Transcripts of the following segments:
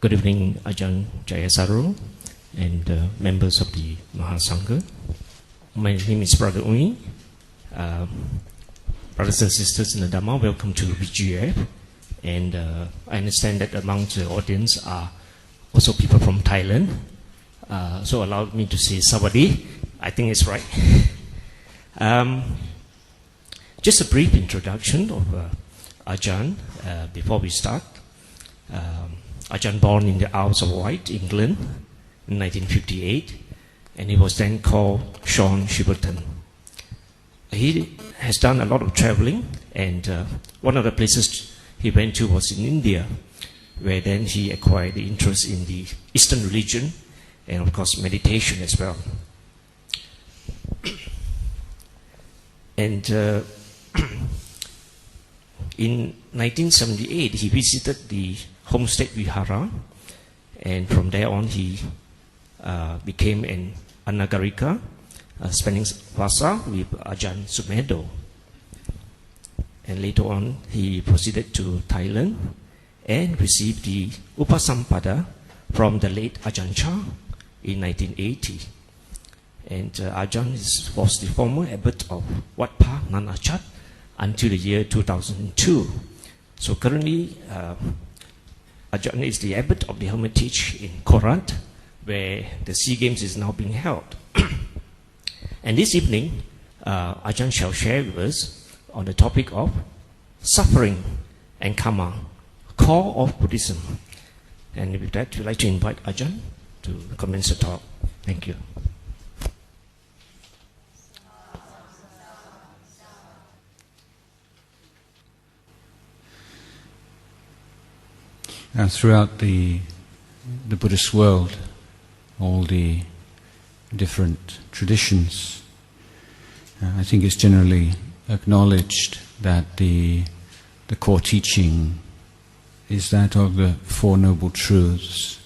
Good evening, Ajahn Jayasaro and members of the Mahasangha. My name is Brother Ui. Brothers and sisters in the Dhamma, welcome to BGF. And I understand that among the audience are also people from Thailand. So allow me to say Sawadee. I think it's right. Just a brief introduction of Ajahn before we start. Ajahn born in the Isle of Wight, England in 1958, and he was then called Shaun Chiverton. He has done a lot of traveling, and one of the places he went to was in India, where then he acquired the interest in the Eastern religion and of course meditation as well. And in 1978 he visited the homestead Vihara, and from there on he became an anagarika, spending vasa with Ajahn Sumedho. And later on he proceeded to Thailand and received the Upasampada from the late Ajahn Cha in 1980. And Ajahn was the former abbot of Wat Pa Nanachat until the year 2002. So currently Ajahn is the abbot of the hermitage in Korat, where the SEA Games is now being held. And this evening, Ajahn shall share with us on the topic of suffering and Kamma, core of Buddhism. And with that, we'd like to invite Ajahn to commence the talk. Thank you. Throughout the Buddhist world, all the different traditions, I think it's generally acknowledged that the core teaching is that of the Four Noble Truths.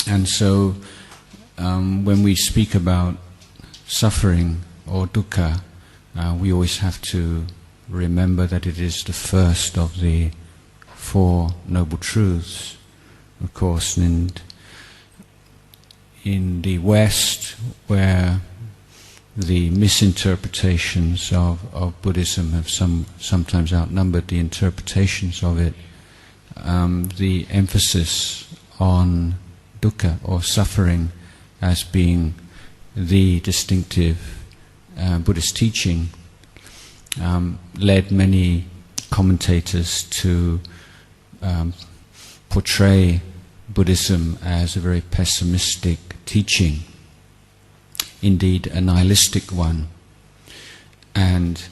And so when we speak about suffering or dukkha, we always have to remember that it is the first of the Four Noble Truths. Of course, in the West, where the misinterpretations of Buddhism have sometimes outnumbered the interpretations of it, the emphasis on dukkha or suffering as being the distinctive Buddhist teaching led many commentators to portray Buddhism as a very pessimistic teaching, indeed a nihilistic one. And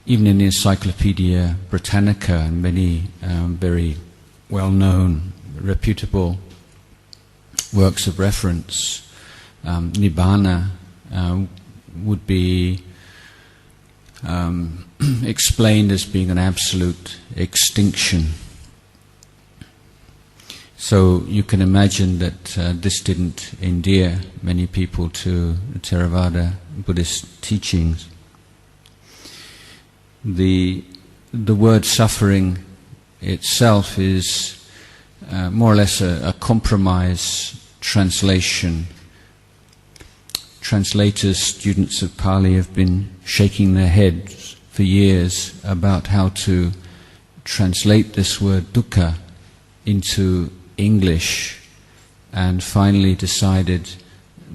even in the Encyclopedia Britannica and many very well-known, reputable works of reference, Nibbana would be explained as being an absolute extinction. So you can imagine that this didn't endear many people to Theravada Buddhist teachings. The word suffering itself is more or less a compromise translation. Translators, students of Pali have been shaking their heads for years about how to translate this word dukkha into English, and finally decided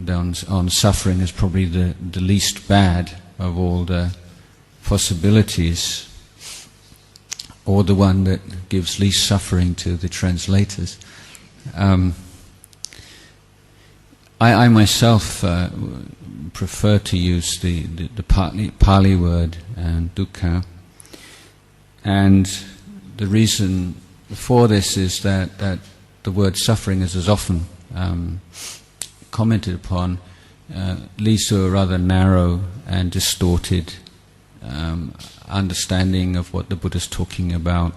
on suffering as probably the least bad of all the possibilities, or the one that gives least suffering to the translators. I myself prefer to use the Pali word dukkha, and the reason for this is that the word suffering, as is often commented upon, leads to a rather narrow and distorted understanding of what the Buddha is talking about.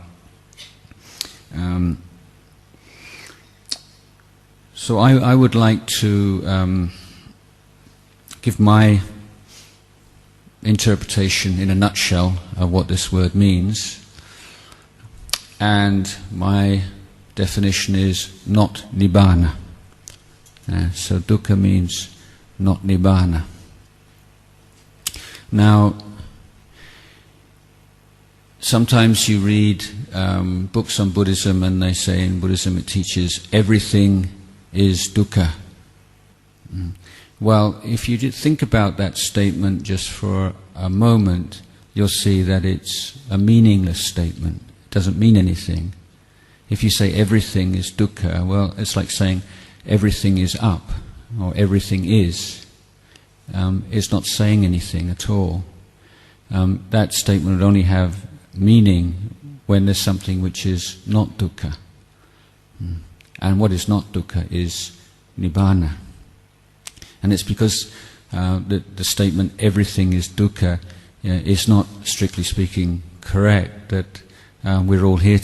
So I would like to give my interpretation in a nutshell of what this word means, and my definition is not nibbana. So dukkha means not nibbana. Now, sometimes you read books on Buddhism and they say in Buddhism it teaches everything is dukkha. Well, if you think about that statement just for a moment, you'll see that it's a meaningless statement. It doesn't mean anything. If you say everything is dukkha, well, it's like saying everything is up or everything is. It's not saying anything at all. That statement would only have meaning when there's something which is not dukkha. And what is not dukkha is nibbana. And it's because the statement everything is dukkha is not, strictly speaking, correct, that we're all here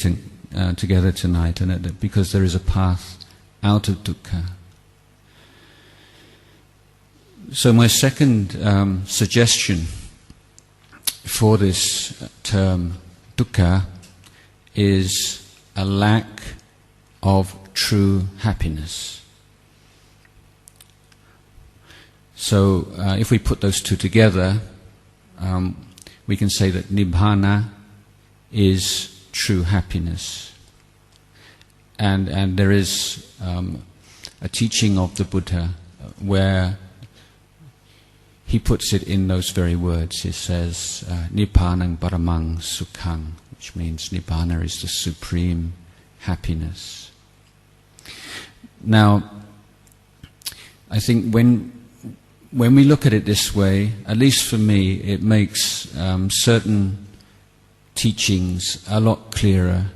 together tonight, and that because there is a path out of dukkha. So my second suggestion for this term dukkha is a lack of true happiness. So if we put those two together, we can say that nibbana is true happiness. And there is a teaching of the Buddha where he puts it in those very words. He says, Nibbanang paramang sukhang, which means nibbana is the supreme happiness. Now, I think when we look at it this way, at least for me, it makes certain teachings a lot clearer.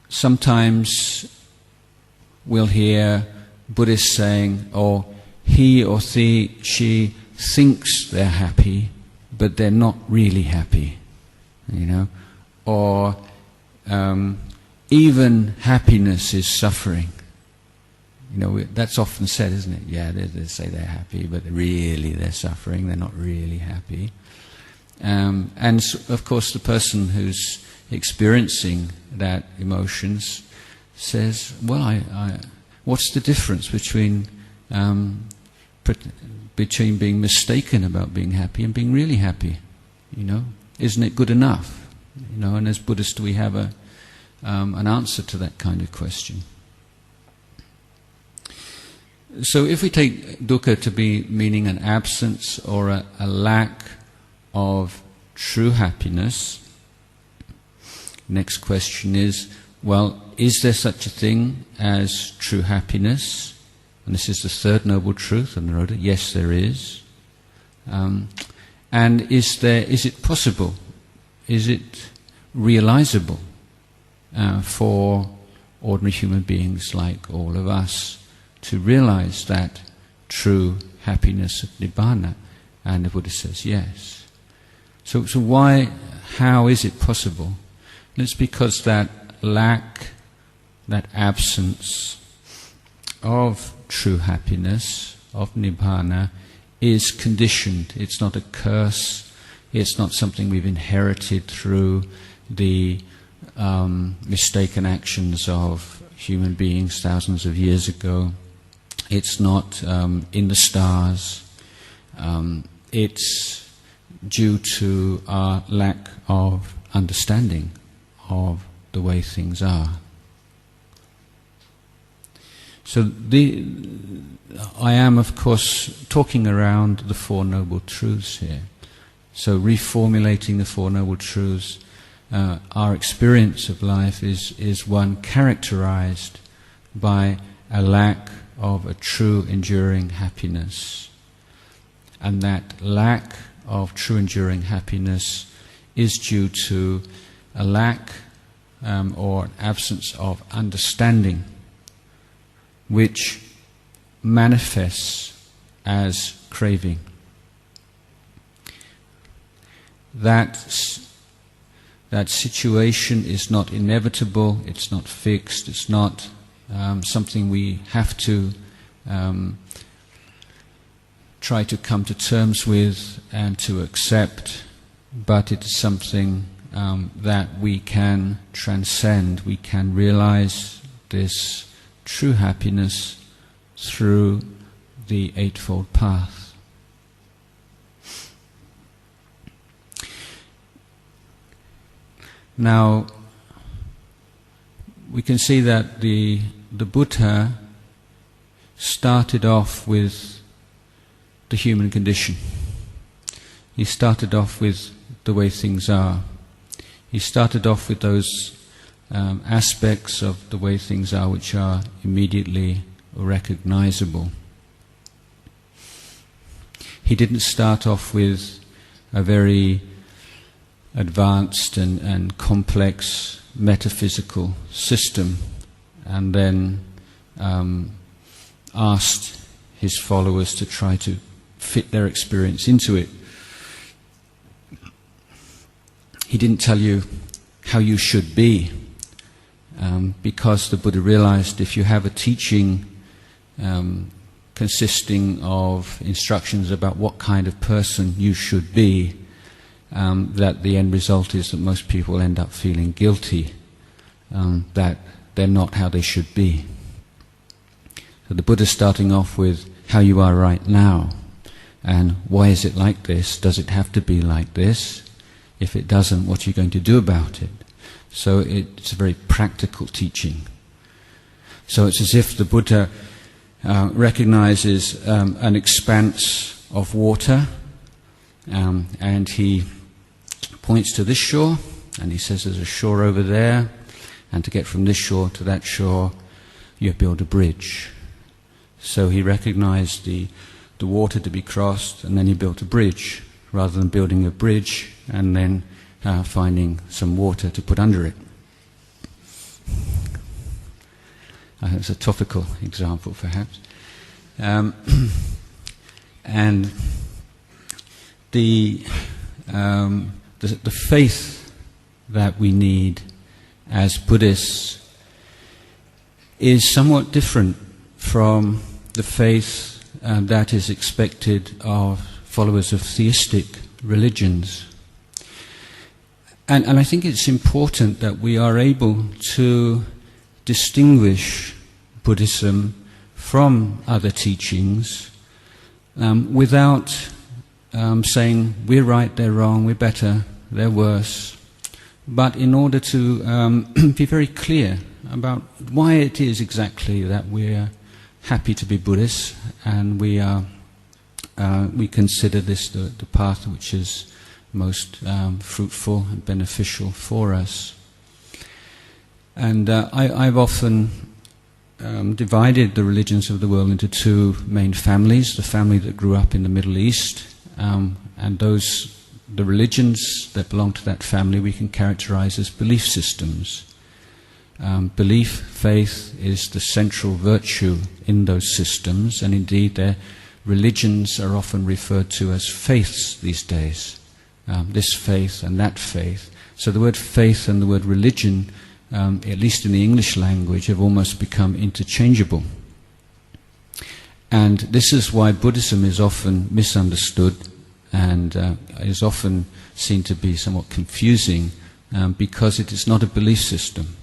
Sometimes we'll hear Buddhists saying, oh, he or she thinks they're happy, but they're not really happy, or even happiness is suffering. That's often said, isn't it? Yeah, they say they're happy, but really they're suffering, they're not really happy. And of course the person who's experiencing that emotions says, well, what's the difference between being mistaken about being happy and being really happy? Isn't it good enough? And as Buddhists we have an answer to that kind of question. So if we take dukkha to be meaning an absence or a lack of true happiness, next question is, well, is there such a thing as true happiness? And this is the third noble truth on the road. Yes, there is. And is it possible? Is it realizable for ordinary human beings like all of us to realize that true happiness of nibbana? And the Buddha says yes. So how is it possible? And it's because that lack, that absence of true happiness, of nibbana, is conditioned. It's not a curse. It's not something we've inherited through the mistaken actions of human beings thousands of years ago. It's not in the stars. It's due to our lack of understanding of the way things are. So I am, of course, talking around the Four Noble Truths here. So reformulating the Four Noble Truths, our experience of life is one characterized by a lack of a true enduring happiness. And that lack of true enduring happiness is due to a lack or an absence of understanding, which manifests as craving. That situation is not inevitable, it's not fixed, it's not something we have to try to come to terms with and to accept, but it is something that we can transcend, we can realize this true happiness through the Eightfold Path. Now, we can see that the Buddha started off with the human condition. He started off with the way things are. He started off with those aspects of the way things are which are immediately recognizable. He didn't start off with a very advanced and complex metaphysical system and then asked his followers to try to fit their experience into it. He didn't tell you how you should be, because the Buddha realized if you have a teaching consisting of instructions about what kind of person you should be, that the end result is that most people end up feeling guilty, that they're not how they should be. So the Buddha's starting off with how you are right now, and why is it like this? Does it have to be like this? If it doesn't, what are you going to do about it? So it's a very practical teaching. So it's as if the Buddha recognizes an expanse of water, and he points to this shore, and he says there's a shore over there, and to get from this shore to that shore, you build a bridge. So he recognized the water to be crossed, and then he built a bridge, rather than building a bridge and then finding some water to put under it. It's a topical example, perhaps. And the faith that we need as Buddhists is somewhat different from the faith that is expected of followers of theistic religions. And I think it's important that we are able to distinguish Buddhism from other teachings without saying we're right, they're wrong, we're better, they're worse, but in order to be very clear about why it is exactly that we're happy to be Buddhists, and we consider this the path which is most fruitful and beneficial for us. And I've often divided the religions of the world into two main families: the family that grew up in the Middle East, and the religions that belong to that family we can characterize as belief systems. Belief, faith, is the central virtue in those systems, and indeed their religions are often referred to as faiths these days. This faith and that faith. So the word faith and the word religion, at least in the English language, have almost become interchangeable. And this is why Buddhism is often misunderstood and is often seen to be somewhat confusing, because it is not a belief system.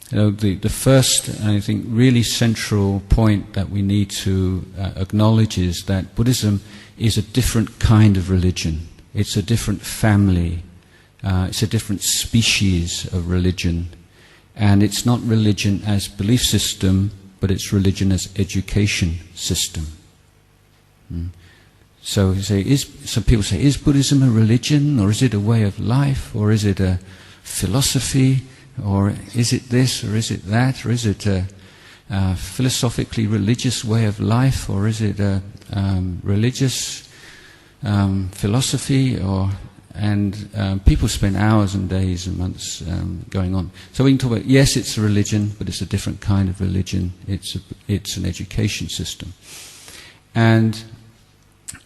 You know, the first, I think, really central point that we need to acknowledge is that Buddhism is a different kind of religion. It's a different family. It's a different species of religion. And it's not religion as belief system, but it's religion as education system. So you say, some people say, is Buddhism a religion, or is it a way of life, or is it a philosophy, or is it this, or is it that, or is it a philosophically religious way of life, or is it a religious philosophy, and people spend hours and days and months going on. So we can talk about, yes, it's a religion, but it's a different kind of religion. It's an education system. And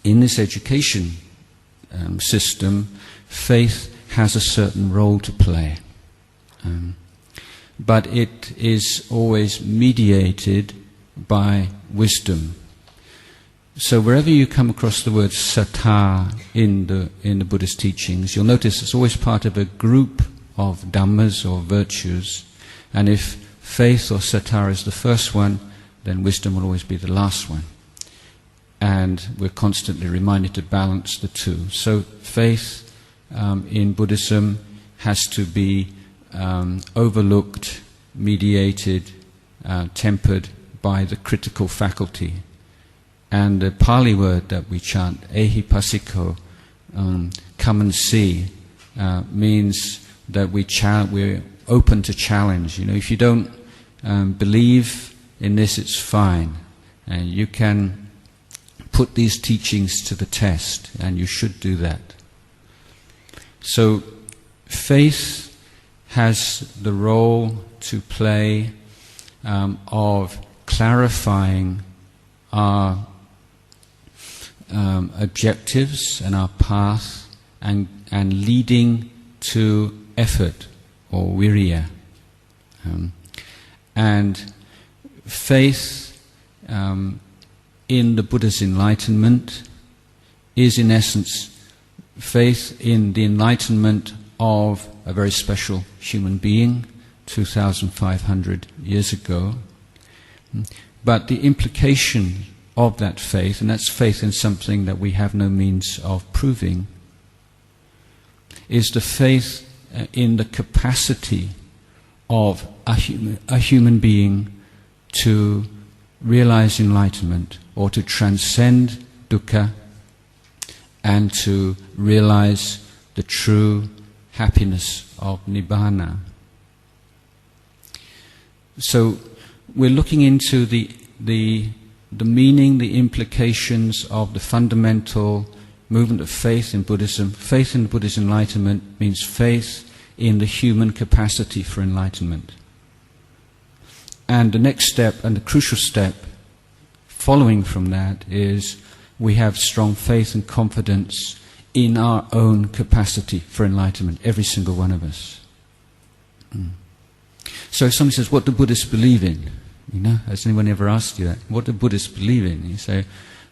in this education system, faith has a certain role to play. But it is always mediated by wisdom. So wherever you come across the word sattha in the Buddhist teachings, you'll notice it's always part of a group of dhammas or virtues, and if faith or sattha is the first one, then wisdom will always be the last one. And we're constantly reminded to balance the two. So faith in Buddhism has to be overlooked, mediated, tempered by the critical faculty. And the Pali word that we chant, ehipassiko, come and see, means that we're open to challenge. You know, if you don't believe in this, it's fine. And you can put these teachings to the test, and you should do that. So faith has the role to play of clarifying our objectives and our path, and leading to effort or virya. And faith in the Buddha's enlightenment is in essence faith in the enlightenment of a very special human being 2,500 years ago. But the implication of that faith, and that's faith in something that we have no means of proving, is the faith in the capacity of a human being to realize enlightenment, or to transcend dukkha, and to realize the true happiness of nibbana. So we're looking into the meaning, the implications of the fundamental movement of faith in Buddhism. Faith in Buddhist enlightenment means faith in the human capacity for enlightenment. And the next step, and the crucial step following from that, is we have strong faith and confidence in our own capacity for enlightenment, every single one of us. So if somebody says, what do Buddhists believe in? You know, has anyone ever asked you that? What do Buddhists believe in? You say,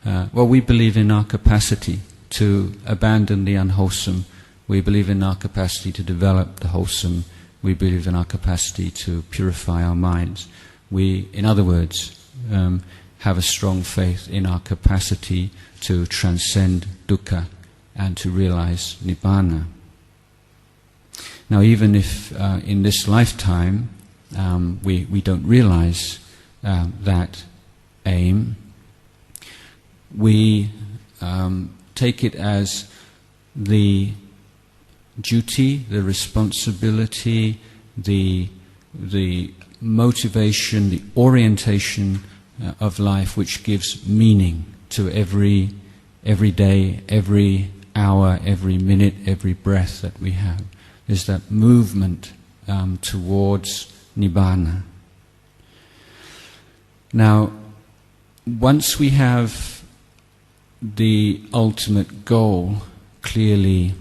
well, we believe in our capacity to abandon the unwholesome. We believe in our capacity to develop the wholesome. We believe in our capacity to purify our minds. We, in other words, have a strong faith in our capacity to transcend dukkha and to realize nibbana. Now, even if in this lifetime we don't realize that aim, we take it as the duty, the responsibility, the motivation, the orientation of life which gives meaning to every day, every hour, every minute, every breath that we have. Is that movement towards nibbana. Now, once we have the ultimate goal clearly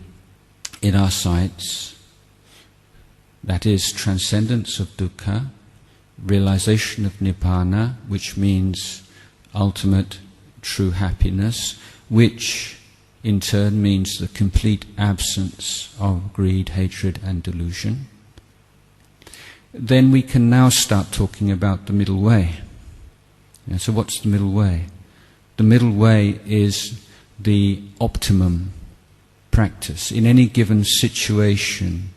in our sights, that is transcendence of dukkha, realization of nibbana, which means ultimate true happiness, which in turn means the complete absence of greed, hatred and delusion, then we can now start talking about the middle way. So what's the middle way? The middle way is the optimum practice in any given situation,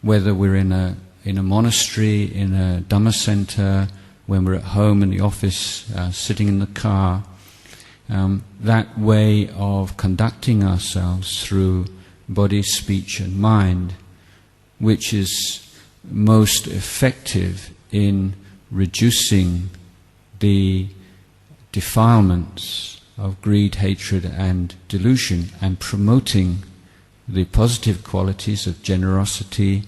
whether we're in a monastery, in a Dhamma center, when we're at home, in the office, sitting in the car. That way of conducting ourselves through body, speech and mind, which is most effective in reducing the defilements of greed, hatred and delusion, and promoting the positive qualities of generosity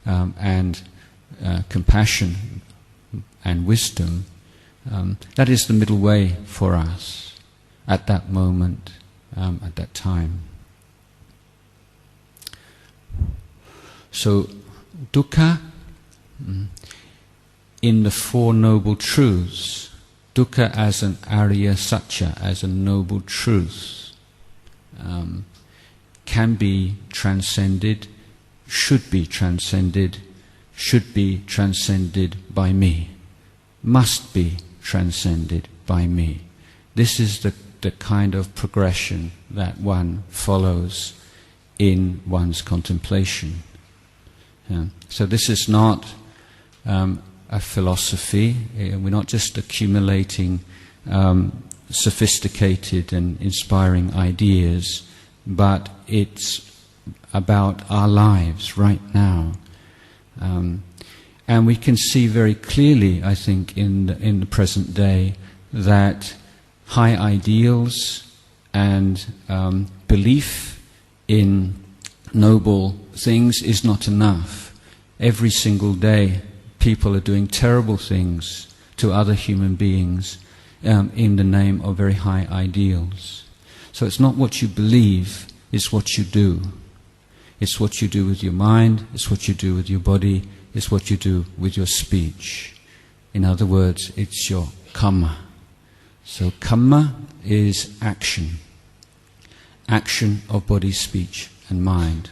and compassion and wisdom. That is the middle way for us at that moment, at that time. So dukkha in the Four Noble Truths dukkha as an Arya Satya, as a noble truth, can be transcended, should be transcended by me, must be transcended by me. This is the kind of progression that one follows in one's contemplation. So this is not a philosophy. We're not just accumulating sophisticated and inspiring ideas, but it's about our lives right now. And we can see very clearly, I think, in the present day, that high ideals and belief in noble things is not enough. Every single day, people are doing terrible things to other human beings in the name of very high ideals. So it's not what you believe, it's what you do. It's what you do with your mind, it's what you do with your body, it's what you do with your speech. In other words, it's your kamma. So kamma is action. Action of body, speech and mind.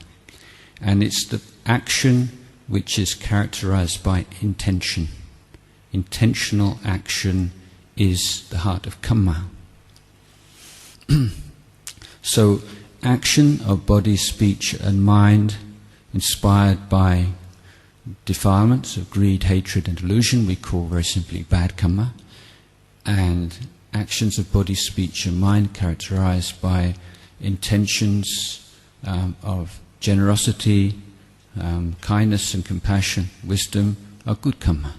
And it's the action which is characterized by intention. Intentional action is the heart of kamma. So action of body, speech and mind inspired by defilements of greed, hatred and delusion we call very simply bad kamma, and actions of body, speech and mind characterized by intentions of generosity, kindness and compassion, wisdom are good kamma.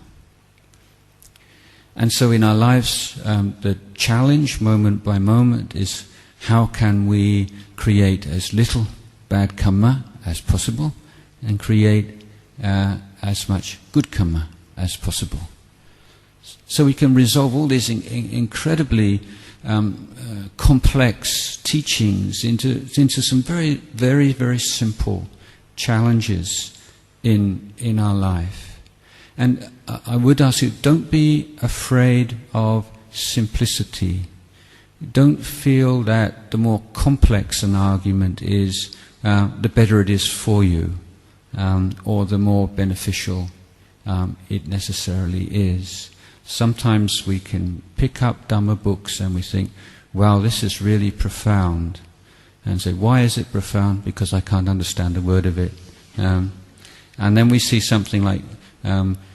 And so in our lives, the challenge moment by moment is how can we create as little bad kamma as possible and create as much good kamma as possible. So we can resolve all these incredibly complex teachings into some very, very, very simple challenges in our life. And I would ask you, don't be afraid of simplicity. Don't feel that the more complex an argument is, the better it is for you, or the more beneficial it necessarily is. Sometimes we can pick up Dhamma books and we think, wow, this is really profound. And say, why is it profound? Because I can't understand a word of it. And then we see something like, don't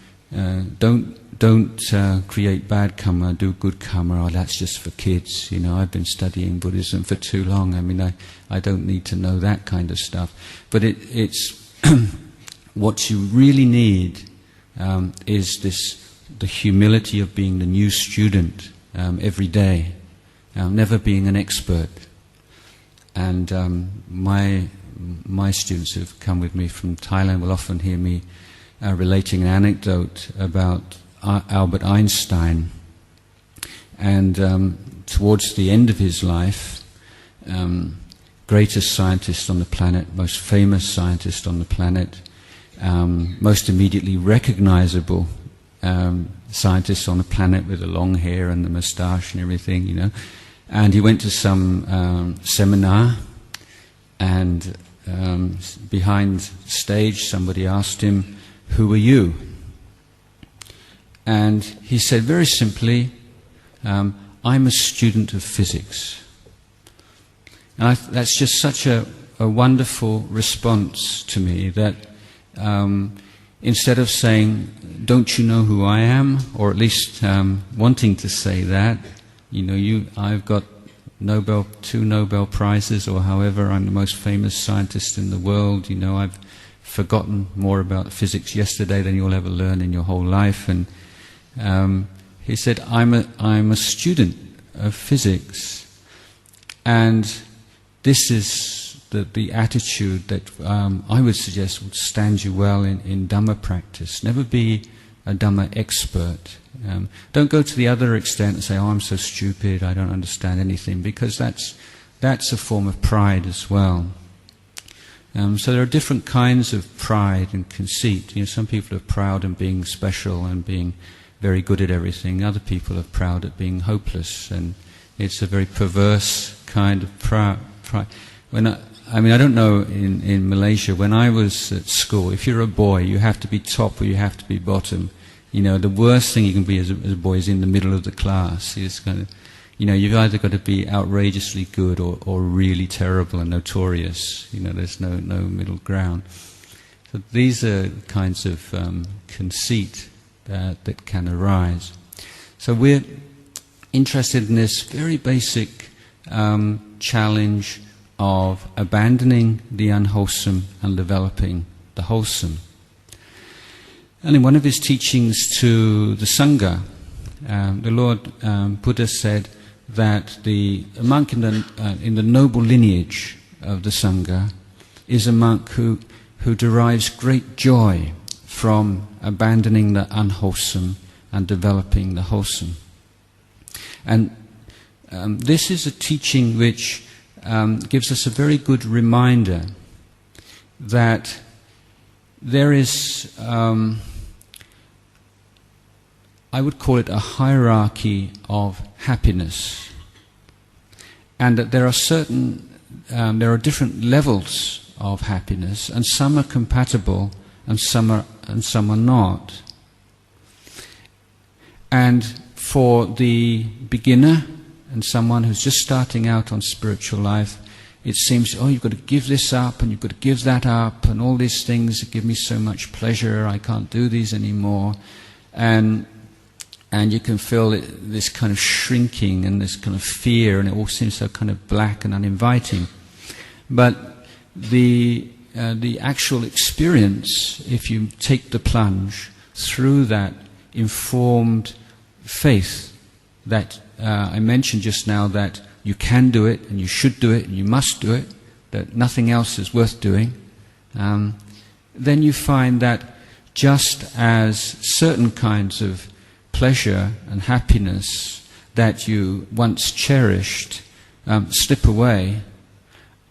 create bad karma, do good karma. Oh, that's just for kids. You know, I've been studying Buddhism for too long. I mean, I don't need to know that kind of stuff. But it's what you really need is the humility of being the new student every day, never being an expert. And my students who've come with me from Thailand will often hear me relating an anecdote about Albert Einstein. And towards the end of his life, greatest scientist on the planet, most famous scientist on the planet, most immediately recognizable scientist on the planet with the long hair and the moustache and everything, you know. And he went to some seminar, and behind stage somebody asked him, "Who are you?" And he said very simply, "I'm a student of physics." And that's just such a wonderful response to me, that instead of saying, "Don't you know who I am?" or at least wanting to say that, you know, I've got 2 Nobel Prizes, or however, I'm the most famous scientist in the world, you know, I've forgotten more about physics yesterday than you'll ever learn in your whole life. And he said, I'm a student of physics. And this is the attitude that I would suggest would stand you well in Dhamma practice. Never be a Dhamma expert. Don't go to the other extent and say, "Oh, I'm so stupid, I don't understand anything," because that's a form of pride as well. So there are different kinds of pride and conceit. You know, some people are proud in being special and being very good at everything. Other people are proud at being hopeless, and it's a very perverse kind of pride. I don't know in Malaysia, when I was at school, if you're a boy, you have to be top or you have to be bottom. The worst thing you can be as a boy is in the middle of the class. It's kind of, you've either got to be outrageously good or really terrible and notorious. There's no middle ground. So these are kinds of conceit that can arise. So we're interested in this very basic challenge of abandoning the unwholesome and developing the wholesome. And in one of his teachings to the Sangha, the Lord Buddha said that a monk in the noble lineage of the Sangha is a monk who derives great joy from abandoning the unwholesome and developing the wholesome. And this is a teaching which gives us a very good reminder that there is, I would call it a hierarchy of happiness, and that there are different levels of happiness, and some are compatible and some are not. And for the beginner and someone who's just starting out on spiritual life, it seems, you've got to give this up and you've got to give that up, and all these things that give me so much pleasure, I can't do these anymore. And you can feel this kind of shrinking and this kind of fear, and it all seems so kind of black and uninviting. But the actual experience, if you take the plunge through that informed faith that I mentioned just now, that you can do it and you should do it and you must do it, that nothing else is worth doing, then you find that just as certain kinds of pleasure and happiness that you once cherished slip away,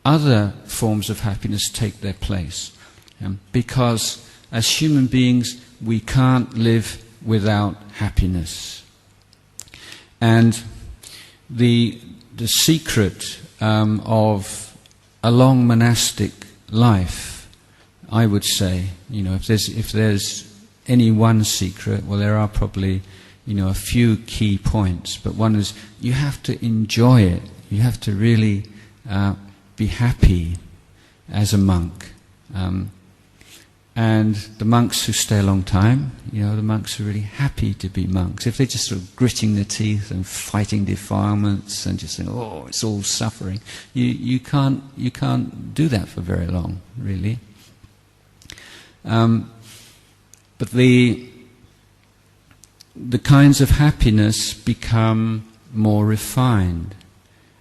other forms of happiness take their place. Because as human beings, we can't live without happiness. And the secret of a long monastic life, I would say, if there's any one secret, well, there are probably a few key points, but one is you have to enjoy it. You have to really be happy as a monk. And the monks who stay a long time, the monks are really happy to be monks. If they're just sort of gritting their teeth and fighting defilements and just saying, it's all suffering, you can't do that for very long, really. But the kinds of happiness become more refined.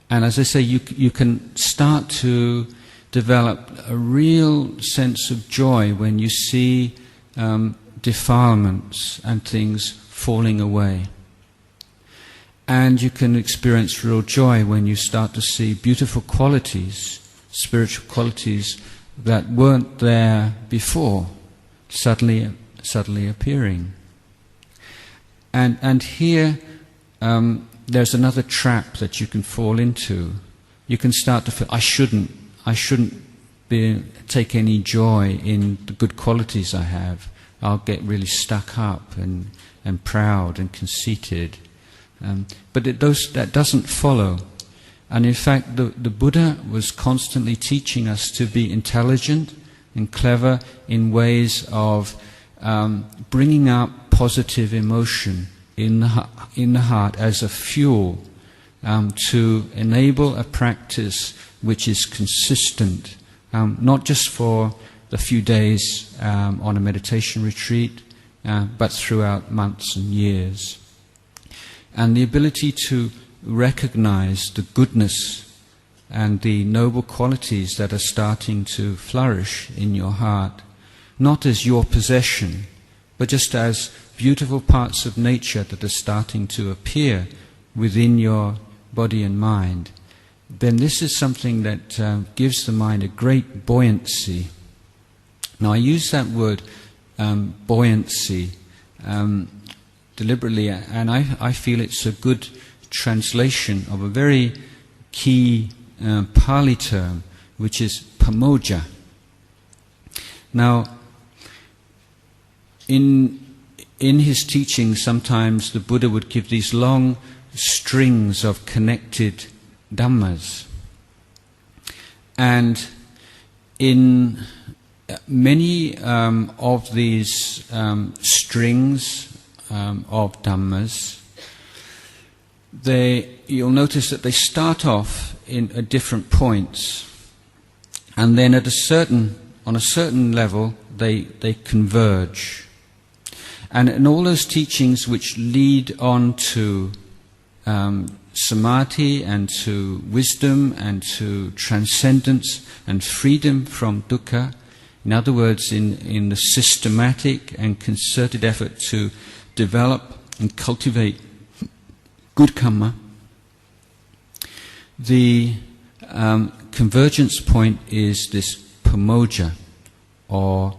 And as I say, you can start to develop a real sense of joy when you see defilements and things falling away. And you can experience real joy when you start to see beautiful qualities, spiritual qualities that weren't there before, suddenly appearing. And here there's another trap that you can fall into. You can start to feel, I shouldn't take any joy in the good qualities I have. I'll get really stuck up and proud and conceited. But that doesn't follow. And in fact, the Buddha was constantly teaching us to be intelligent and clever in ways of bringing up positive emotion in the heart as a fuel to enable a practice which is consistent, not just for the few days on a meditation retreat, but throughout months and years. And the ability to recognize the goodness and the noble qualities that are starting to flourish in your heart, not as your possession, but just as beautiful parts of nature that are starting to appear within your body and mind, then this is something that gives the mind a great buoyancy. Now I use that word buoyancy deliberately, and I feel it's a good translation of a very key Pali term, which is pamoja. Now, in his teachings, sometimes the Buddha would give these long strings of connected dhammas. And in many of these strings of dhammas, you'll notice that they start off at different points, and then on a certain level they converge. And in all those teachings which lead on to samadhi and to wisdom and to transcendence and freedom from dukkha, in other words, in the systematic and concerted effort to develop and cultivate good kamma, the convergence point is this pamoja, or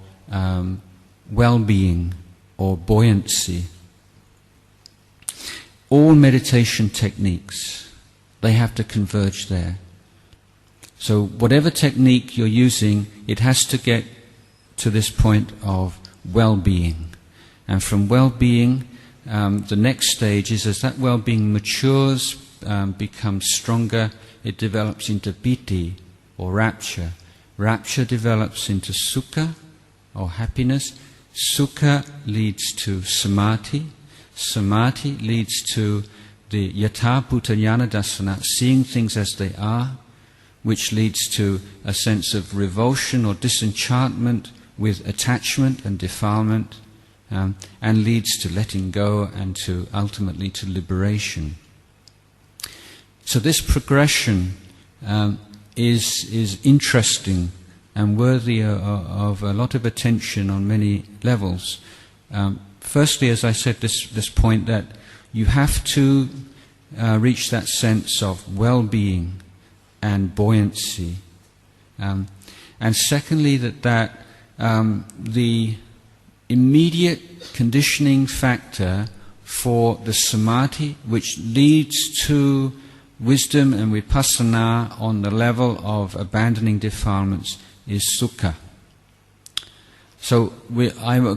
well-being, or buoyancy. All meditation techniques, they have to converge there. So whatever technique you're using, it has to get to this point of well-being. And from well-being, the next stage is, as that well-being matures, becomes stronger, it develops into piti, or rapture. Rapture develops into sukha, or happiness. Sukha leads to samadhi. Samadhi leads to the yatha bhuta jnana dassana, seeing things as they are, which leads to a sense of revulsion or disenchantment with attachment and defilement, and leads to letting go and to ultimately to liberation. So this progression is interesting and worthy of a lot of attention on many levels. Firstly, as I said, this point that you have to reach that sense of well-being and buoyancy, and secondly that the immediate conditioning factor for the samadhi which leads to wisdom and vipassana on the level of abandoning defilements is sukha. So I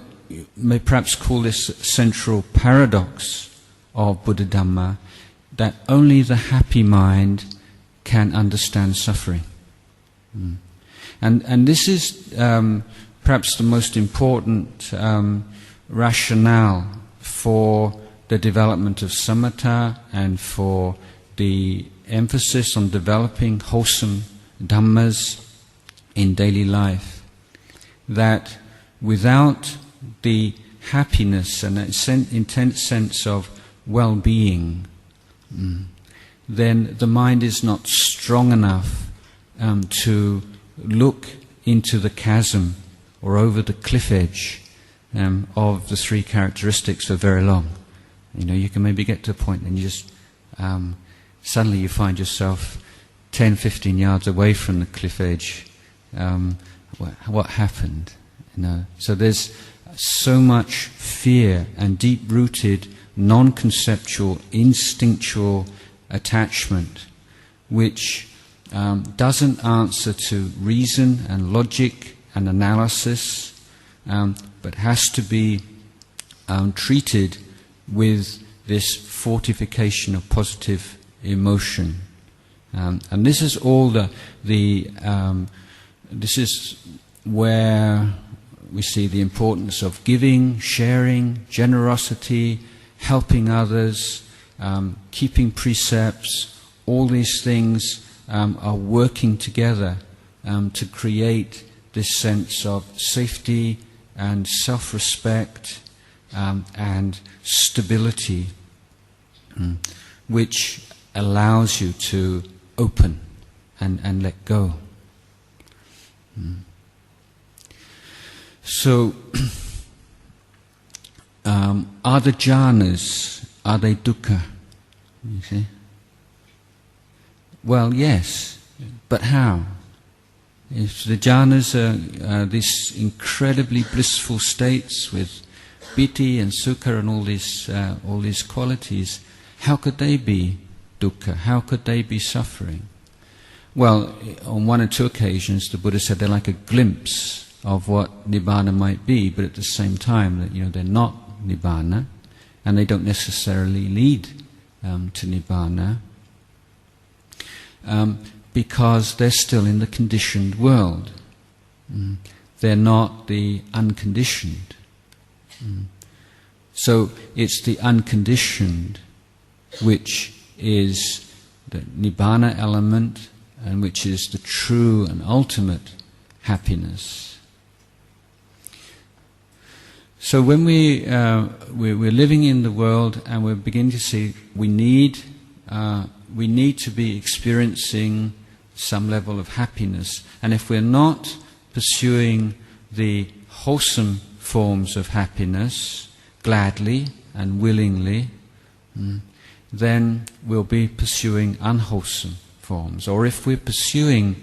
may perhaps call this central paradox of Buddha Dhamma, that only the happy mind can understand suffering. And this is perhaps the most important rationale for the development of samatha and for the emphasis on developing wholesome dhammas in daily life. That without the happiness and that intense sense of well-being, then the mind is not strong enough to look into the chasm or over the cliff edge of the three characteristics for very long. You can maybe get to a point and you just suddenly you find yourself 10, 15 yards away from the cliff edge. What happened? So there's so much fear and deep-rooted, non-conceptual, instinctual attachment, which doesn't answer to reason and logic and analysis, but has to be treated with this fortification of positive emotion. And this is all this is where we see the importance of giving, sharing, generosity, helping others, keeping precepts. All these things are working together to create this sense of safety and self-respect and stability, which allows you to open and let go. So, are the jhanas, are they dukkha? You see? Well, yes, but how? If the jhanas are these incredibly blissful states with piti and sukha and all these qualities, how could they be dukkha? How could they be suffering? Well, on one or two occasions, the Buddha said they're like a glimpse of what nibbana might be, but at the same time, that they're not nibbana, and they don't necessarily lead to nibbana, because they're still in the conditioned world. They're not the unconditioned. So it's the unconditioned which is the nibbana element, and which is the true and ultimate happiness. So when we're living in the world and we're beginning to see we need to be experiencing some level of happiness, and if we're not pursuing the wholesome forms of happiness gladly and willingly, then we'll be pursuing unwholesome forms. Or if we're pursuing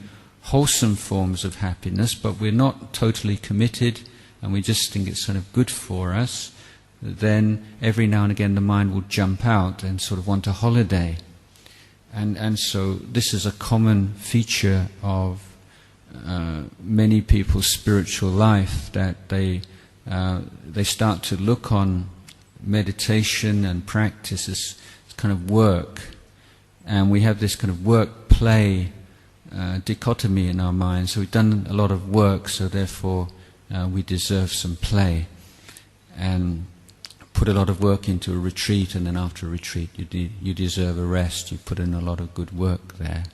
wholesome forms of happiness, but we're not totally committed and we just think it's kind of good for us, then every now and again the mind will jump out and sort of want a holiday. And so this is a common feature of many people's spiritual life, that they start to look on meditation and practice as kind of work, and we have this kind of work-play dichotomy in our minds. So we've done a lot of work, so therefore we deserve some play, and put a lot of work into a retreat, and then after a retreat you deserve a rest. You put in a lot of good work there,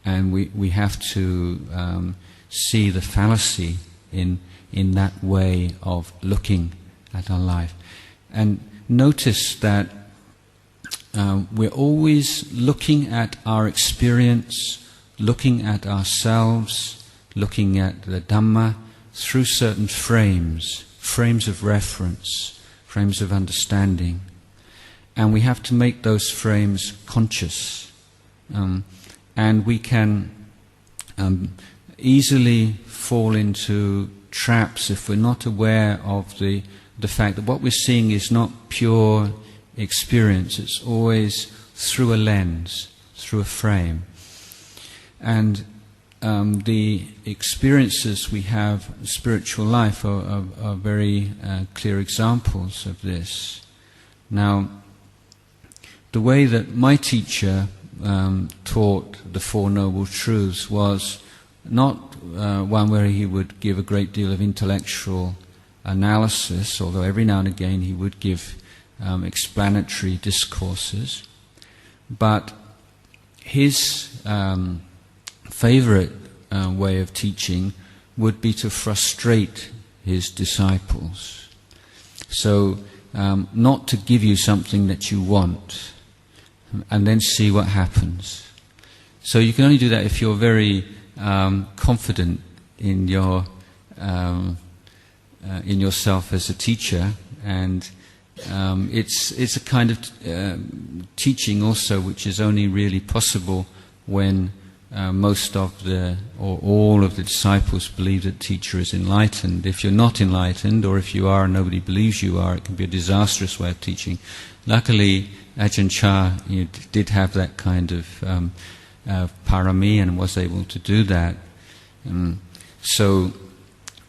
and we have to see the fallacy in that way of looking at our life, and notice that we're always looking at our experience, looking at ourselves, looking at the Dhamma through certain frames of reference, frames of understanding, and we have to make those frames conscious, and we can easily fall into traps if we're not aware of the fact that what we're seeing is not pure experience. It's always through a lens, through a frame, and the experiences we have in spiritual life are very clear examples of this. Now, the way that my teacher taught the Four Noble Truths was not one where he would give a great deal of intellectual analysis, although every now and again he would give explanatory discourses, but his favorite way of teaching would be to frustrate his disciples. So not to give you something that you want and then see what happens. So you can only do that if you're very confident in yourself as a teacher, and it's a kind of teaching also which is only really possible when most of or all of the disciples believe that the teacher is enlightened. If you're not enlightened, or if you are and nobody believes you are, it can be a disastrous way of teaching. Luckily, Ajahn Cha did have that kind of parami and was able to do that. So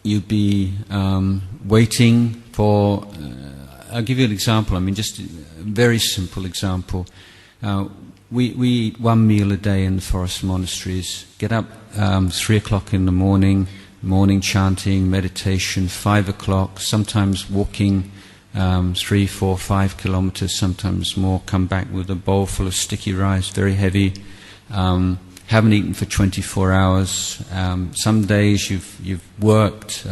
you'd be waiting for... I'll give you an example. I mean, just a very simple example. We eat one meal a day in the forest monasteries, get up 3 o'clock in the morning chanting, meditation, 5 o'clock, sometimes walking 3, 4, 5 kilometers, sometimes more, come back with a bowl full of sticky rice, very heavy, haven't eaten for 24 hours. Some days you've worked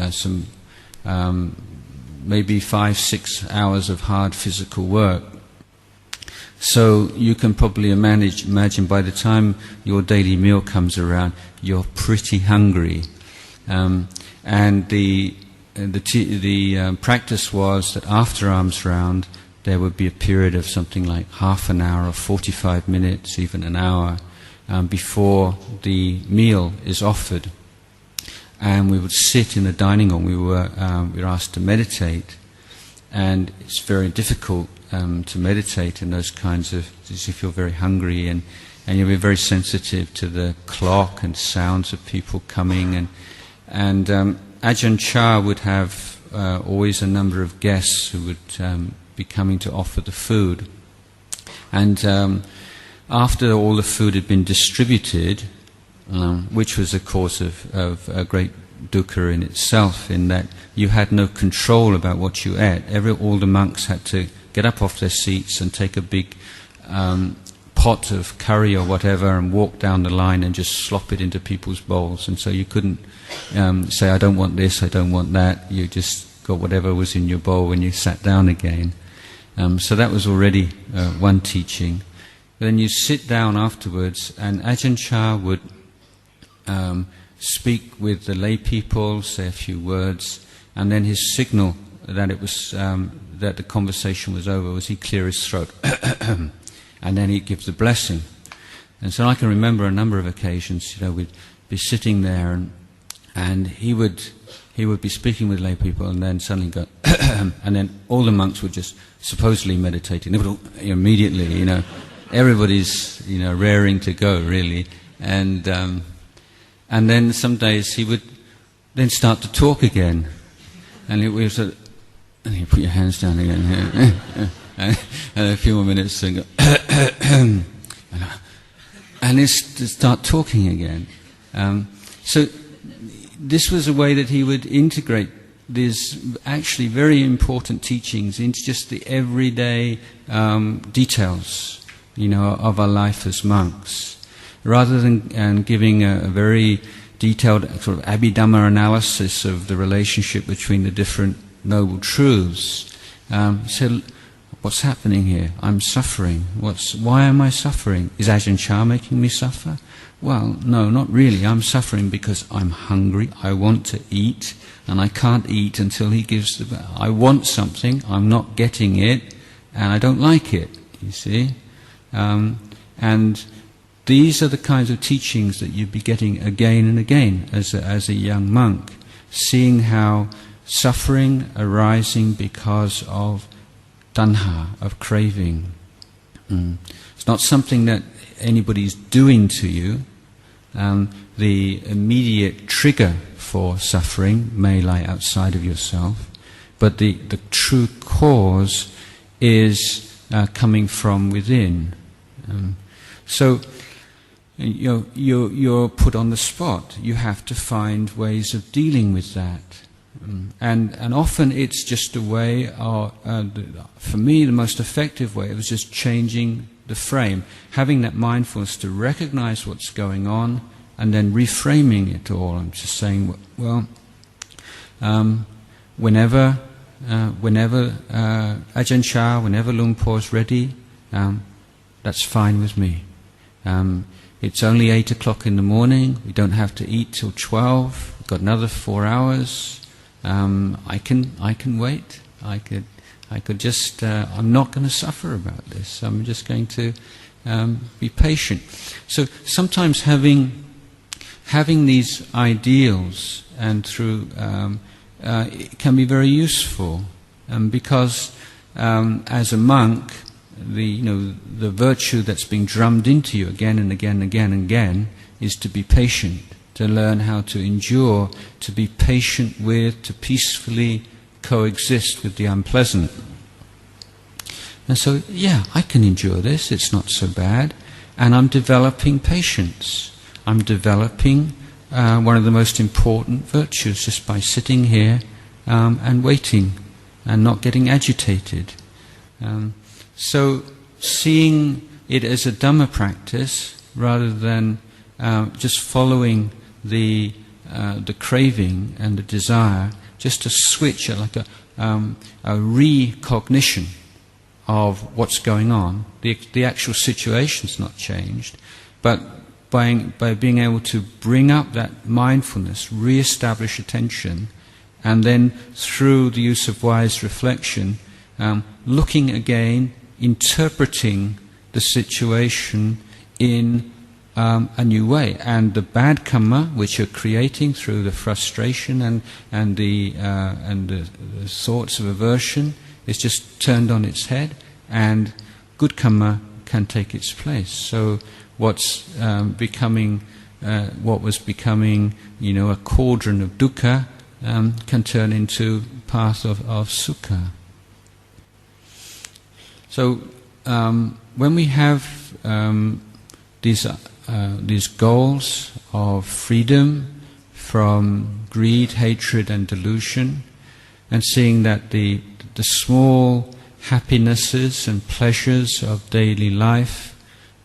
maybe 5, 6 hours of hard physical work. So you can probably imagine by the time your daily meal comes around, you're pretty hungry. And the practice was that after alms round, there would be a period of something like half an hour or 45 minutes, even an hour, before the meal is offered. And we would sit in the dining room. We were asked to meditate, and it's very difficult to meditate in those kinds of, as if you're very hungry, and you'll be very sensitive to the clock and sounds of people coming, and Ajahn Chah would have always a number of guests who would be coming to offer the food, and after all the food had been distributed, which was a cause of a great dukkha in itself, in that you had no control about what you ate. All the monks had to get up off their seats and take a big pot of curry or whatever and walk down the line and just slop it into people's bowls. And so you couldn't say, I don't want this, I don't want that. You just got whatever was in your bowl when you sat down again. So that was already one teaching. Then you sit down afterwards, and Ajahn Chah would speak with the lay people, say a few words, and then his signal that it was that the conversation was over was he'd clear his throat, and then he'd give the blessing. And so I can remember a number of occasions, we'd be sitting there, and he would be speaking with lay people, and then suddenly go, and then all the monks would just supposedly meditating. They would all, immediately, everybody's raring to go, really, and then some days he would then start to talk again, and it was and you put your hands down again, and a few more minutes and go, and then start talking again. So this was a way that he would integrate these actually very important teachings into just the everyday details, of our life as monks, rather than giving a very detailed sort of abhidhamma analysis of the relationship between the different noble truths. He said, what's happening here? I'm suffering. Why am I suffering? Is Ajahn Chah making me suffer? Well, no, not really. I'm suffering because I'm hungry. I want to eat, and I can't eat until he gives I want something, I'm not getting it, and I don't like it, you see. And these are the kinds of teachings that you'd be getting again and again as a young monk, seeing how suffering arising because of tanha, of craving. It's not something that anybody's doing to you. The immediate trigger for suffering may lie outside of yourself, but the true cause is coming from within. So you're put on the spot. You have to find ways of dealing with that. And often it's just a way, for me the most effective way was just changing the frame, having that mindfulness to recognize what's going on and then reframing it all. I'm just saying, well, whenever Ajahn Chah, whenever Luang Por is ready, that's fine with me. It's only 8 o'clock in the morning, we don't have to eat till 12, we've got another 4 hours. I can wait. I could just. I'm not going to suffer about this. I'm just going to be patient. So sometimes having these ideals and through it can be very useful, because as a monk, the virtue that's being drummed into you again and again and again and again is to be patient. To learn how to endure, to be patient with, to peacefully coexist with the unpleasant. And so, I can endure this, it's not so bad. And I'm developing patience. I'm developing one of the most important virtues just by sitting here and waiting and not getting agitated. So seeing it as a Dhamma practice rather than just following the craving and the desire, just to switch like a recognition of what's going on. The actual situation's not changed, but by being able to bring up that mindfulness, re-establish attention, and then through the use of wise reflection, looking again, interpreting the situation in a new way, and the bad kamma which you're creating through the frustration and the thoughts of aversion, it's just turned on its head, and good karma can take its place. So what was becoming, a cauldron of dukkha can turn into path of sukha. So when we have these goals of freedom from greed, hatred, and delusion, and seeing that the small happinesses and pleasures of daily life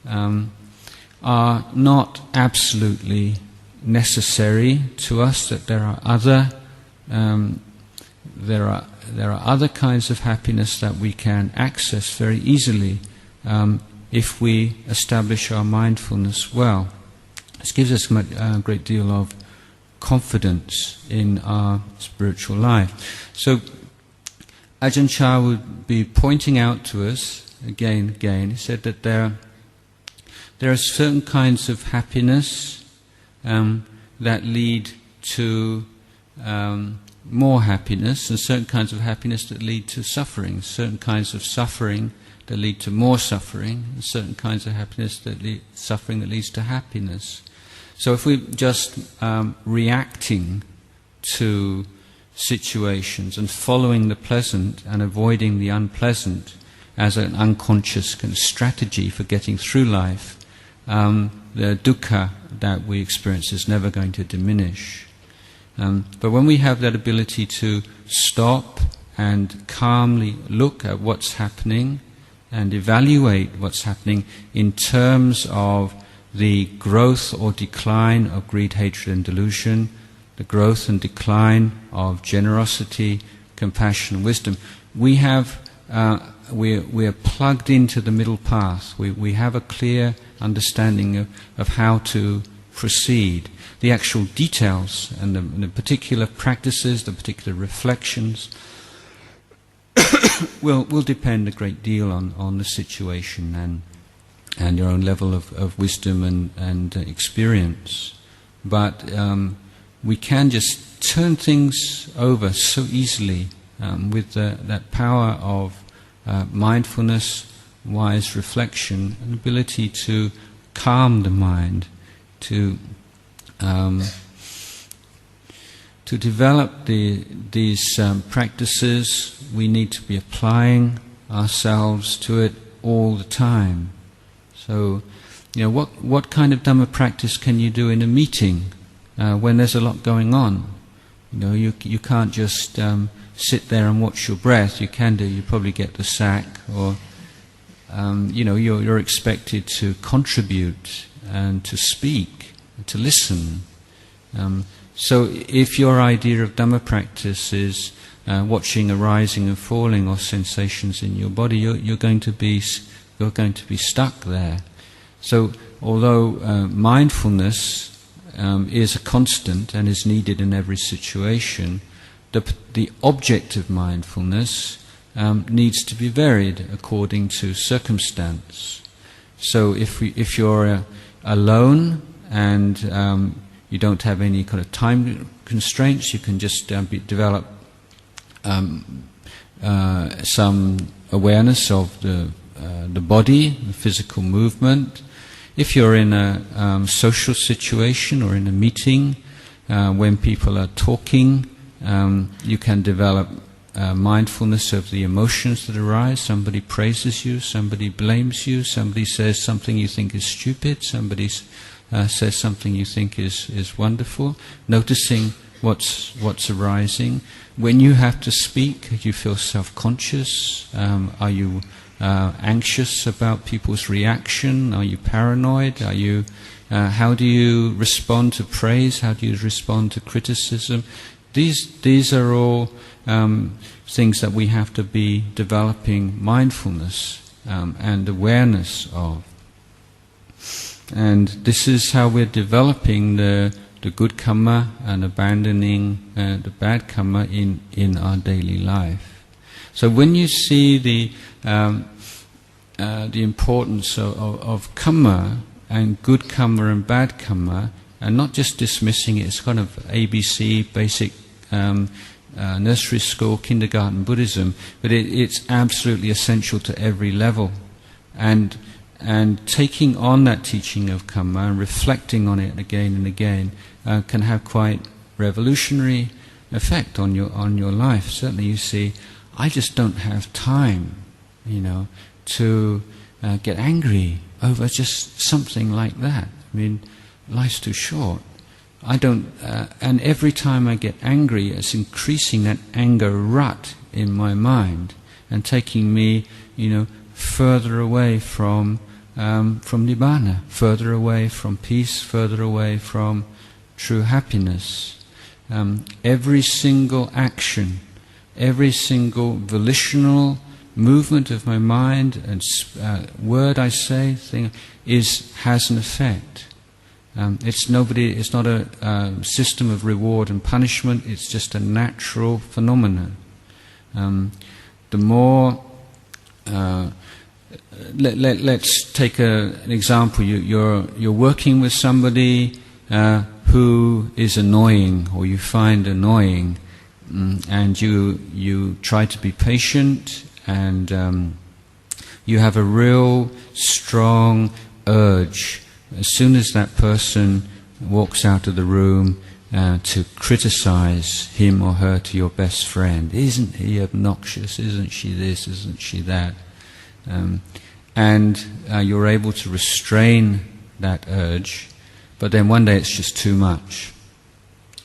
are not absolutely necessary to us, that there are other kinds of happiness that we can access very easily if we establish our mindfulness well. This gives us a great deal of confidence in our spiritual life. So Ajahn Chah would be pointing out to us again. He said that there are certain kinds of happiness that lead to more happiness, and certain kinds of happiness that lead to suffering, certain kinds of suffering that lead to more suffering, and certain kinds of happiness suffering that leads to happiness. So if we're just reacting to situations and following the pleasant and avoiding the unpleasant as an unconscious kind of strategy for getting through life, the dukkha that we experience is never going to diminish. But when we have that ability to stop and calmly look at what's happening and evaluate what's happening in terms of the growth or decline of greed, hatred, and delusion, the growth and decline of generosity, compassion, and wisdom, we're plugged into the middle path. We have a clear understanding of how to proceed. The actual details and the particular practices, the particular reflections will depend a great deal on the situation and your own level of wisdom and experience. But we can just turn things over so easily with that power of mindfulness, wise reflection, and ability to calm the mind, to develop these practices. We need to be applying ourselves to it all the time. So, what kind of Dhamma practice can you do in a meeting when there's a lot going on? You can't just sit there and watch your breath. You probably get the sack, or you're expected to contribute and to speak, and to listen. So if your idea of Dhamma practice is watching arising and falling of sensations in your body, you're going to be stuck there. So although mindfulness is a constant and is needed in every situation, the object of mindfulness needs to be varied according to circumstance. So if you're alone and you don't have any kind of time constraints, you can just develop some awareness of the body, the physical movement. If you're in a social situation or in a meeting when people are talking, you can develop mindfulness of the emotions that arise. Somebody praises you, somebody blames you, somebody says something you think is stupid, somebody says something you think is wonderful. Noticing what's arising. When you have to speak, you feel self-conscious. Are you anxious about people's reaction? Are you paranoid? How do you respond to praise? How do you respond to criticism? These are all things that we have to be developing mindfulness and awareness of. And this is how we're developing the good karma and abandoning the bad karma in our daily life. So when you see the importance of karma and good karma and bad karma, and not just dismissing it as kind of ABC, basic nursery school, kindergarten Buddhism, but it's absolutely essential to every level. And taking on that teaching of Kamma and reflecting on it again and again can have quite revolutionary effect on your life. Certainly, you see, I just don't have time, to get angry over just something like that. I mean, life's too short. I don't, and every time I get angry, it's increasing that anger rut in my mind and taking me, further away from nibbana, further away from peace, further away from true happiness. Every single action, every single volitional movement of my mind and word I say, has an effect. It's not a system of reward and punishment. It's just a natural phenomenon. The more let's take an example. You're working with somebody who is annoying, or you find annoying, and you try to be patient, and you have a real strong urge as soon as that person walks out of the room to criticize him or her to your best friend. Isn't he obnoxious? Isn't she this? Isn't she that? And you're able to restrain that urge, but then one day it's just too much.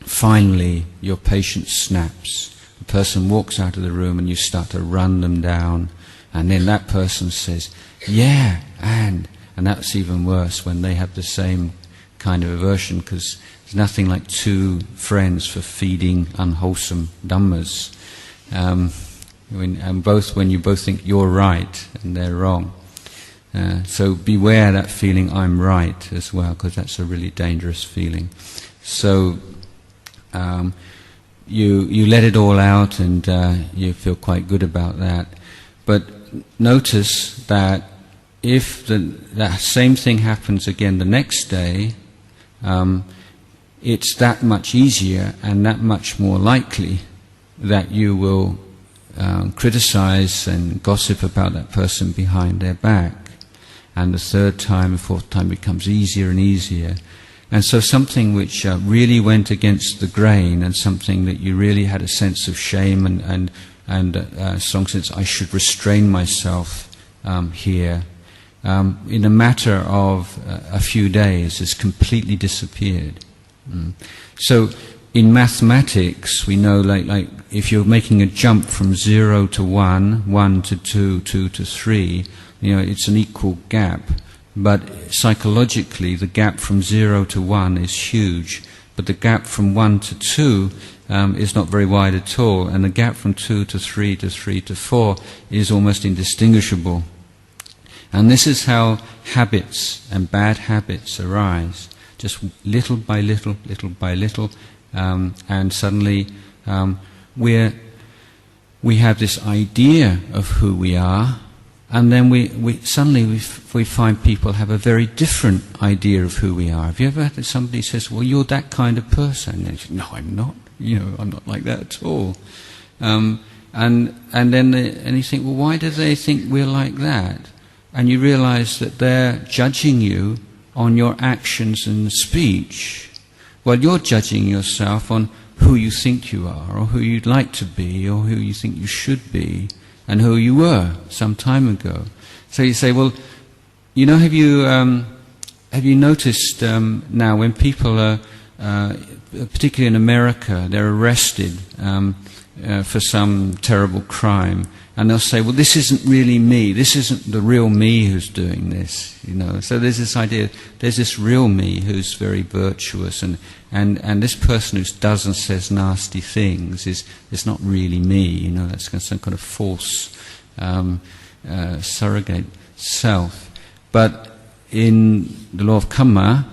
Finally, your patience snaps. The person walks out of the room and you start to run them down, and then that person says, yeah, and that's even worse when they have the same kind of aversion, because there's nothing like two friends for feeding unwholesome dhammas. When you both think you're right and they're wrong. So beware that feeling, I'm right, as well, because that's a really dangerous feeling. So you let it all out, and you feel quite good about that. But notice that if that same thing happens again the next day, it's that much easier and that much more likely that you will criticize and gossip about that person behind their back. And the third time and fourth time becomes easier and easier. And so something which really went against the grain, and something that you really had a sense of shame and a strong sense, I should restrain myself here, in a matter of a few days has completely disappeared. So in mathematics, we know like if you're making a jump from 0 to 1, 1 to 2, 2 to 3, it's an equal gap. But psychologically, the gap from 0 to 1 is huge. But the gap from 1 to 2 is not very wide at all. And the gap from 2 to 3 to 3 to 4 is almost indistinguishable. And this is how habits and bad habits arise. Just little by little, little by little. And suddenly we have this idea of who we are, and then we suddenly find people have a very different idea of who we are. Have you ever had somebody says, well, you're that kind of person? And you say, no, I'm not. I'm not like that at all. And then you think, well, why do they think we're like that? And you realize that they're judging you on your actions and speech. Well, you're judging yourself on who you think you are, or who you'd like to be, or who you think you should be, and who you were some time ago. So you say, well, have you noticed now when people are, particularly in America, they're arrested for some terrible crime, and they'll say, well, this isn't really me, this isn't the real me who's doing this, So there's this idea, there's this real me who's very virtuous, and this person who does and says nasty things is not really me, that's some kind of false surrogate self. But in the law of Kamma,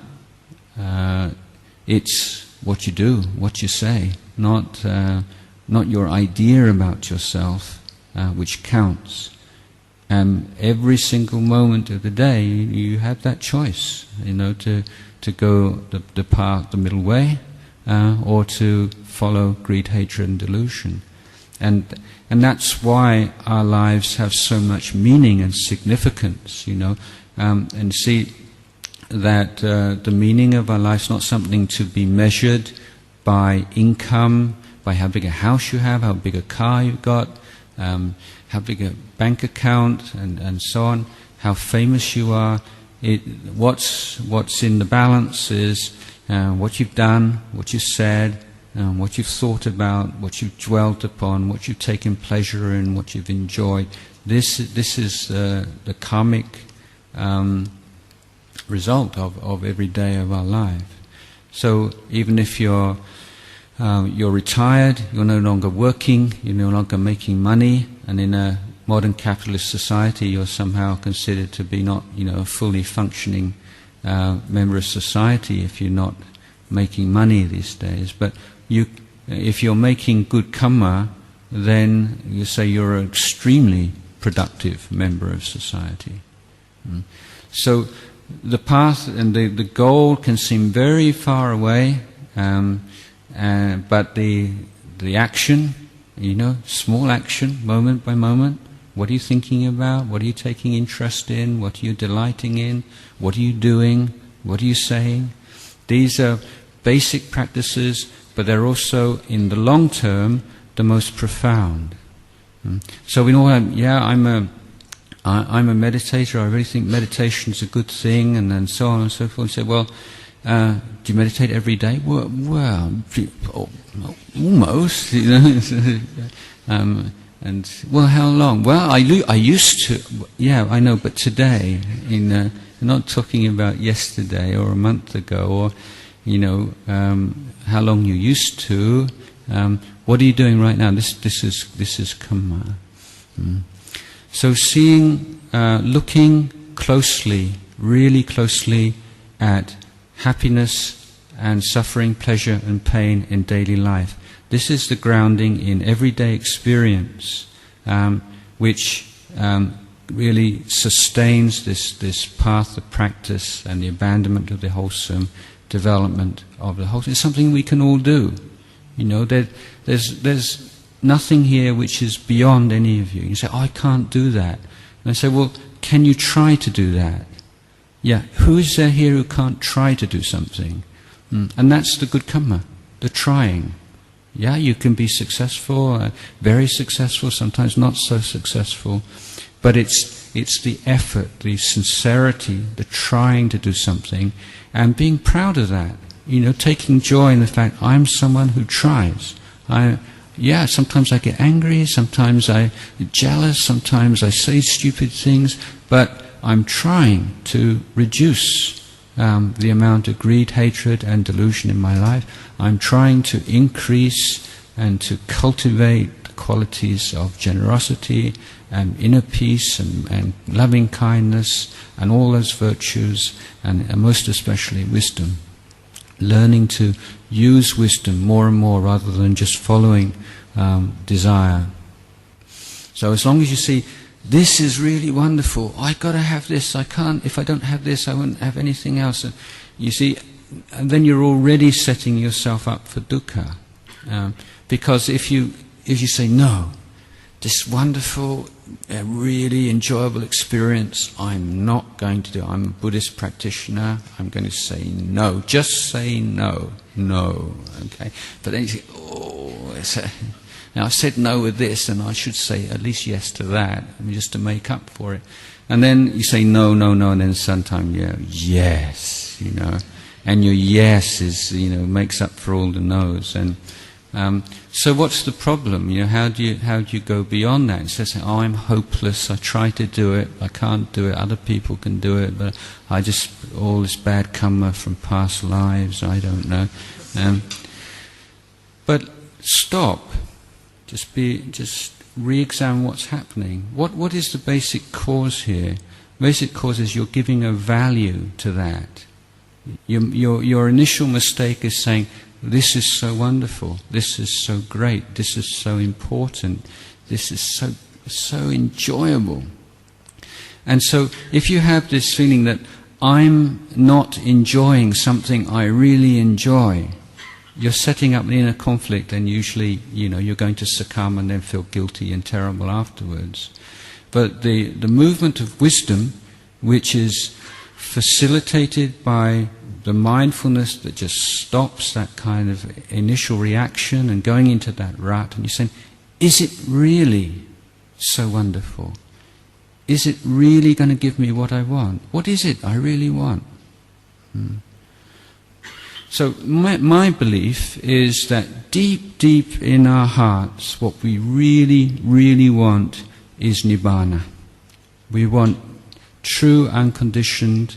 it's what you do, what you say, not your idea about yourself, which counts. Every single moment of the day, you have that choice, to go the path, the middle way, or to follow greed, hatred and delusion. And that's why our lives have so much meaning and significance, and see that the meaning of our life is not something to be measured by income, by how big a house you have, how big a car you've got, how big a bank account, and so on, how famous you are. What's in the balance is what you've done, what you've said, what you've thought about, what you've dwelt upon, what you've taken pleasure in, what you've enjoyed. This is the karmic result of every day of our life. So even if you're retired, you're no longer working, you're no longer making money, and in a modern capitalist society you're somehow considered to be not, a fully functioning member of society if you're not making money these days. But if you're making good kamma, then you say you're an extremely productive member of society. So the path and the goal can seem very far away, but the action, small action, moment by moment. What are you thinking about? What are you taking interest in? What are you delighting in? What are you doing? What are you saying? These are basic practices, but they're also, in the long term, the most profound. So we know, I'm a meditator. I really think meditation is a good thing, and then so on and so forth. You say, well, do you meditate every day? Well, almost, and well, how long? Well, I used to. Yeah, I know, but today, I'm not talking about yesterday or a month ago, or how long you used to. What are you doing right now? This is Kamma. So looking closely, really closely at happiness and suffering, pleasure and pain in daily life. This is the grounding in everyday experience, which really sustains this path of practice and the abandonment of the wholesome, development of the wholesome. It's something we can all do. There's nothing here which is beyond any of you. You say, I can't do that. And I say, well, can you try to do that? Yeah, who is there here who can't try to do something? And that's the good kamma, the trying. Yeah, you can be successful, very successful, sometimes not so successful, but it's the effort, the sincerity, the trying to do something, and being proud of that. Taking joy in the fact I'm someone who tries. Sometimes I get angry, sometimes I get jealous, sometimes I say stupid things, but I'm trying to reduce the amount of greed, hatred and delusion in my life. I'm trying to increase and to cultivate the qualities of generosity and inner peace and loving kindness and all those virtues, and most especially wisdom. Learning to use wisdom more and more rather than just following desire. So as long as you see, this is really wonderful, I've got to have this, I can't, if I don't have this I won't have anything else. And you see, and then you're already setting yourself up for dukkha. Because if you say, no, this wonderful, really enjoyable experience, I'm not going to do. I'm a Buddhist practitioner, I'm going to say no. Just say no. No. Okay? But then you say, now I said no with this, and I should say at least yes to that, just to make up for it. And then you say no, and then sometimes yes, and your yes is, makes up for all the no's. And so what's the problem? How do you go beyond that? Instead of saying, I'm hopeless, I try to do it, I can't do it, other people can do it, but all this bad kamma from past lives, I don't know. But stop. Just re-examine what's happening. What is the basic cause here? Basic cause is you're giving a value to that. Your initial mistake is saying, this is so wonderful, this is so great, this is so important, this is so enjoyable. And so if you have this feeling that I'm not enjoying something I really enjoy, you're setting up an inner conflict, and usually, you're going to succumb and then feel guilty and terrible afterwards. But the movement of wisdom, which is facilitated by the mindfulness that just stops that kind of initial reaction and going into that rut, and you're saying, is it really so wonderful? Is it really going to give me what I want? What is it I really want? So my belief is that deep in our hearts, what we really want is Nibbana. We want true, unconditioned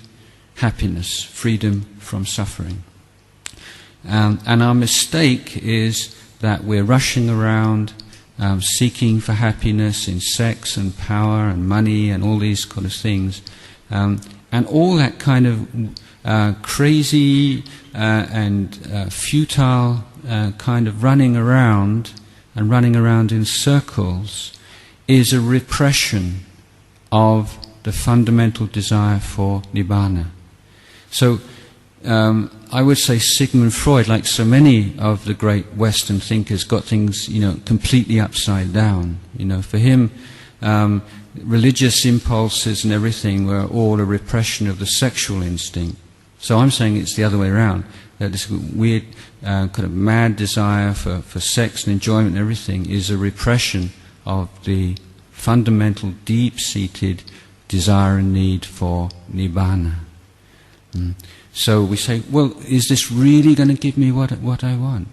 happiness, freedom from suffering. And our mistake is that we're rushing around seeking for happiness in sex and power and money and all these kind of things. And all that kind of crazy and futile kind of running around in circles is a repression of the fundamental desire for Nibbana. So I would say Sigmund Freud, like so many of the great Western thinkers, got things completely upside down. For him, religious impulses and everything were all a repression of the sexual instinct. So I'm saying it's the other way around. That this weird kind of mad desire for sex and enjoyment and everything is a repression of the fundamental, deep-seated desire and need for Nibbana. So we say, well, is this really going to give me what I want?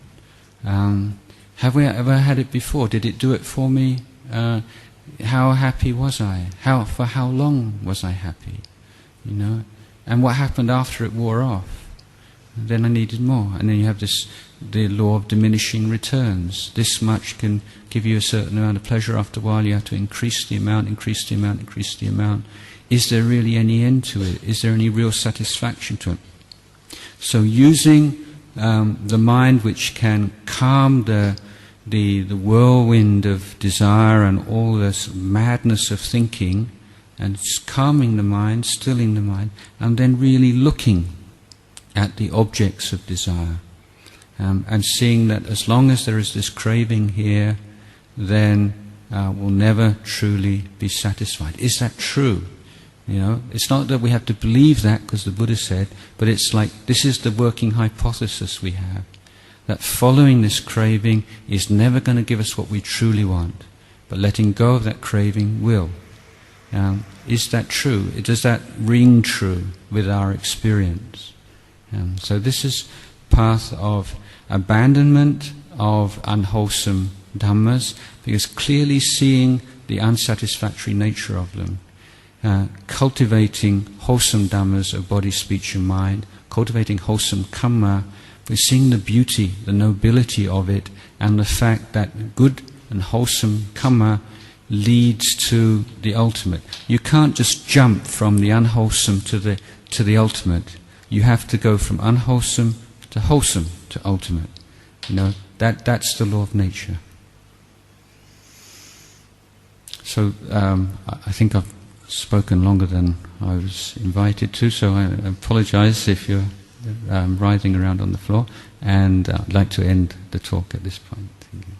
Have we ever had it before? Did it do it for me? How happy was I? For how long was I happy? And what happened after it wore off? And then I needed more. And then you have the law of diminishing returns. This much can give you a certain amount of pleasure. After a while you have to increase the amount. Is there really any end to it? Is there any real satisfaction to it? So using the mind which can calm the whirlwind of desire and all this madness of thinking, and calming the mind, stilling the mind, and then really looking at the objects of desire, and seeing that as long as there is this craving here, then we'll never truly be satisfied. Is that true? It's not that we have to believe that because the Buddha said, but it's like this is the working hypothesis we have, that following this craving is never going to give us what we truly want, but letting go of that craving will. Is that true? Does that ring true with our experience? So this is path of abandonment of unwholesome dhammas, because clearly seeing the unsatisfactory nature of them, cultivating wholesome dhammas of body, speech and mind, cultivating wholesome kamma, we're seeing the beauty, the nobility of it, and the fact that good and wholesome kamma leads to the ultimate. You can't just jump from the unwholesome to the ultimate. You have to go from unwholesome to wholesome to ultimate. That's the law of nature. So I think I've spoken longer than I was invited to, so I apologize if you're writhing around on the floor, and I'd like to end the talk at this point. Thank you.